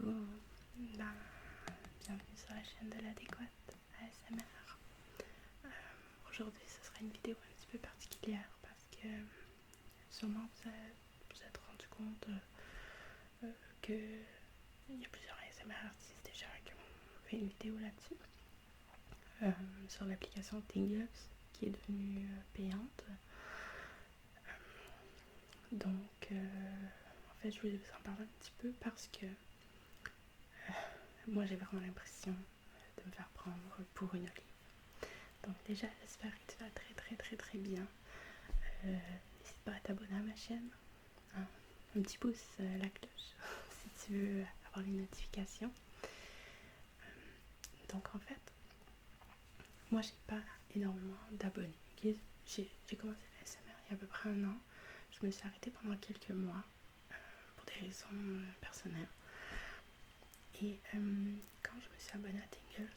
Coucou, ben, bienvenue sur la chaîne de l'adéquate ASMR. Aujourd'hui ce sera une vidéo un petit peu particulière parce que sûrement vous êtes rendu compte que il y a plusieurs ASMR artistes déjà qui ont fait une vidéo là-dessus sur l'application Tingles qui est devenue payante. Donc en fait je voulais vous en parler un petit peu parce que moi j'ai vraiment l'impression de me faire prendre pour une olive. Donc déjà j'espère que tu vas très bien. N'hésite pas à t'abonner à ma chaîne, hein, un petit pouce, la cloche si tu veux avoir les notifications. Donc en fait moi j'ai pas énormément d'abonnés, okay? J'ai commencé l'ASMR il y a à peu près un an. Je me suis arrêtée pendant quelques mois pour des raisons personnelles. Et quand je me suis abonnée à Tingles,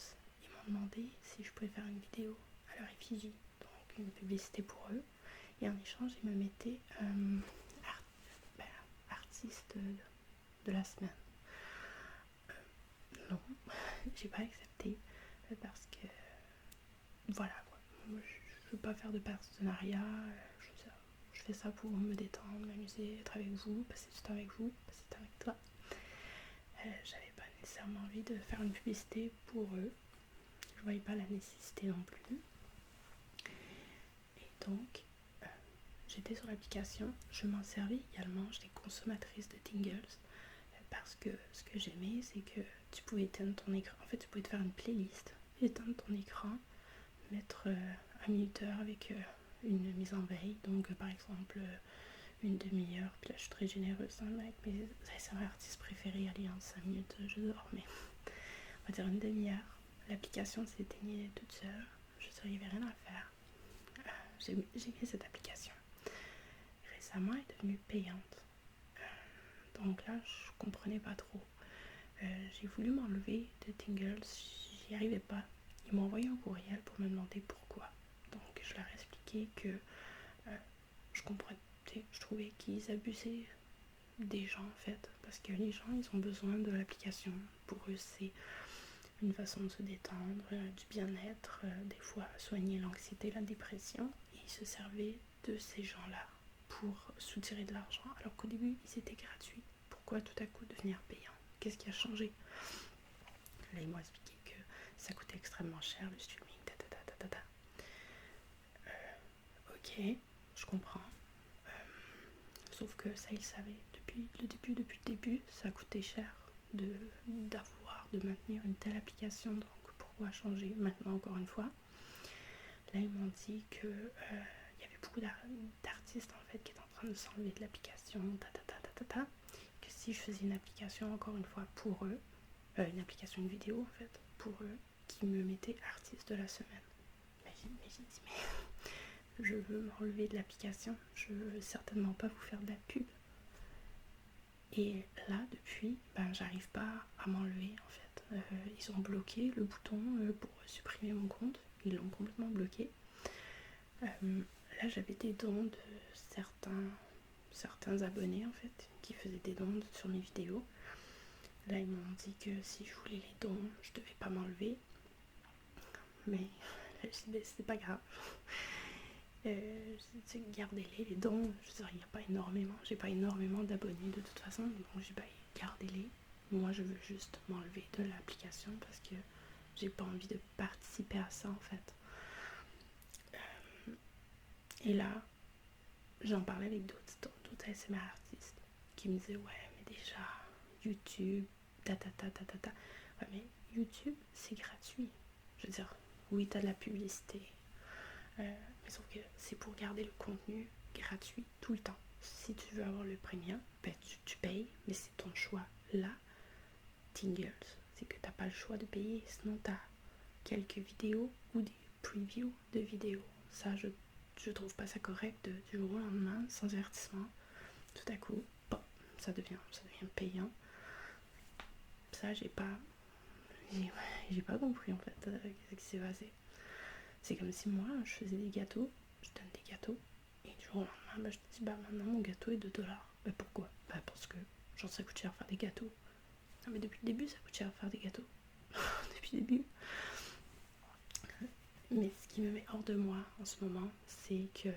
ils m'ont demandé si je pouvais faire une vidéo à leur effigie, donc une publicité pour eux. Et en échange, ils me mettaient artiste de la semaine. Non, j'ai pas accepté parce que voilà, moi, je veux pas faire de partenariat. Je fais ça pour me détendre, m'amuser, être avec vous, passer du temps avec vous, passer du temps avec toi. J'avais pas nécessairement envie de faire une publicité pour eux. Je voyais pas la nécessité non plus. Et donc, j'étais sur l'application, je m'en servais également, j'étais consommatrice de Tingles parce que ce que j'aimais, c'est que tu pouvais éteindre ton écran. En fait, tu pouvais te faire une playlist, éteindre ton écran, mettre un minuteur avec une mise en veille. Donc, par exemple, une demi-heure. Puis là, je suis très généreuse avec mes ASMR artistes préférés. Allez, en 5 minutes, je dors, mais on va dire une demi-heure. L'application s'éteignait toute seule. Il n'y avait rien à faire. J'aimais cette application. Récemment, elle est devenue payante. Donc là, je comprenais pas trop. J'ai voulu m'enlever de Tingles, j'y arrivais pas. Ils m'ont envoyé un courriel pour me demander pourquoi. Donc je leur ai expliqué que je comprenais, je trouvais qu'ils abusaient des gens en fait, parce que les gens ils ont besoin de l'application. Pour eux c'est une façon de se détendre, du bien-être, des fois soigner l'anxiété, la dépression, et ils se servaient de ces gens-là pour soutirer de l'argent, alors qu'au début ils étaient gratuits. Pourquoi tout à coup devenir payant? Qu'est-ce qui a changé? Là ils m'ont expliqué que ça coûtait extrêmement cher le streaming, ok, je comprends. Sauf que ça ils savaient depuis le début, ça coûtait cher de maintenir une telle application, donc pourquoi changer maintenant encore une fois? Là ils m'ont dit que il y avait beaucoup d'artistes en fait qui étaient en train de s'enlever de l'application, que si je faisais une application encore une fois pour eux, une application, une vidéo en fait, pour eux, qui me mettait artiste de la semaine. Mais j'ai dit, mais je veux m'enlever de l'application, je veux certainement pas vous faire de la pub. Et là, depuis, j'arrive pas à m'enlever en fait. Ils ont bloqué le bouton pour supprimer mon compte, ils l'ont complètement bloqué. Là, j'avais des dons de certains abonnés en fait, qui faisaient des dons sur mes vidéos. Là, ils m'ont dit que si je voulais les dons, je devais pas m'enlever. Mais là, je dis, c'est pas grave. Gardez-les, les dons. Je veux dire, il n'y a pas énormément. J'ai pas énormément d'abonnés de toute façon. Donc, j'ai pas gardez-les. Moi, je veux juste m'enlever de l'application parce que j'ai pas envie de participer à ça en fait. Et là, j'en parlais avec d'autres ASMR artistes qui me disaient, ouais, mais déjà, YouTube, Ouais, mais YouTube, c'est gratuit. Je veux dire, oui, t'as de la publicité. Mais sauf que c'est pour garder le contenu gratuit tout le temps. Si tu veux avoir le premium, tu payes, mais c'est ton choix. Là, Tingles, c'est que t'as pas le choix de payer, sinon t'as quelques vidéos ou des previews de vidéos. Ça, je trouve pas ça correct du jour au lendemain, sans avertissement. Tout à coup, ça devient payant. Ça, j'ai pas compris en fait ce qui s'est passé. C'est comme si moi je faisais des gâteaux, je donne des gâteaux, et du jour au lendemain, je te dis maintenant mon gâteau est $2. Pourquoi? Parce que genre ça coûte cher faire des gâteaux. Ah, mais depuis le début, ça coûte cher de faire des gâteaux. Depuis le début. Mais ce qui me met hors de moi en ce moment, c'est que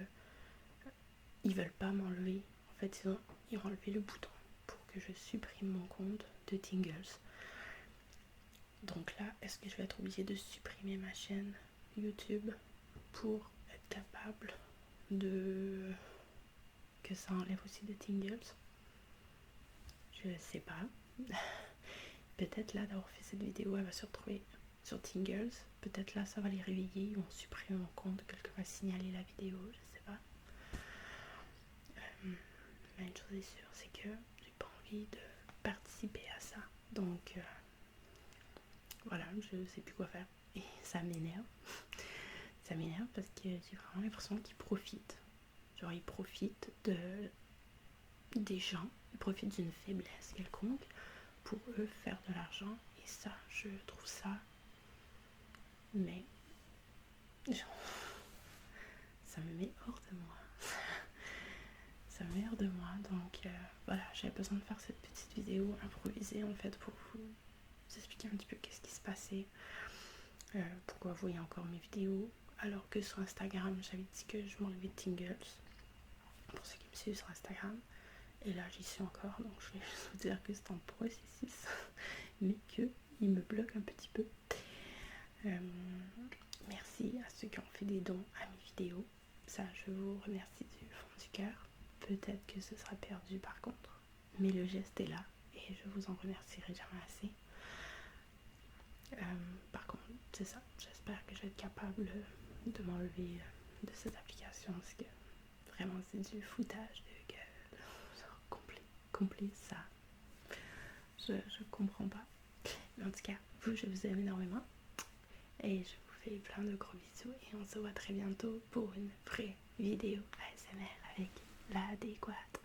ils veulent pas m'enlever. En fait, ils ont enlevé le bouton pour que je supprime mon compte de Tingles. Donc là, est-ce que je vais être obligée de supprimer ma chaîne YouTube pour être capable de que ça enlève aussi de Tingles? Je sais pas. Peut-être là d'avoir fait cette vidéo, elle va se retrouver sur Tingles. Peut-être là ça va les réveiller, ils vont supprimer mon compte, quelqu'un va signaler la vidéo, je sais pas. Mais une chose est sûre, c'est que j'ai pas envie de participer à ça. Donc voilà, je sais plus quoi faire. Et ça m'énerve. Ça m'énerve parce que j'ai vraiment l'impression qu'ils profitent. Genre ils profitent des gens, ils profitent d'une faiblesse quelconque pour eux faire de l'argent. Et ça, je trouve ça, mais genre, ça me met hors de moi. Ça me met hors de moi. Donc voilà, j'avais besoin de faire cette petite vidéo improvisée en fait pour vous expliquer un petit peu qu'est-ce qui se passait, pourquoi vous voyez encore mes vidéos, alors que sur Instagram j'avais dit que je m'enlevais de Tingles, pour ceux qui me suivent sur Instagram. Et là j'y suis encore, donc je vais juste vous dire que c'est en processus, mais qu'il me bloque un petit peu. Merci à ceux qui ont fait des dons à mes vidéos, ça je vous remercie du fond du cœur. Peut-être que ce sera perdu par contre, mais le geste est là et je vous en remercierai jamais assez. Par contre, c'est ça, j'espère que je vais être capable de m'enlever de cette application parce que vraiment c'est du foutage de gueule, genre complet ça. Je comprends pas. Mais en tout cas, je vous aime énormément et je vous fais plein de gros bisous et on se voit très bientôt pour une vraie vidéo ASMR avec l'adéquate.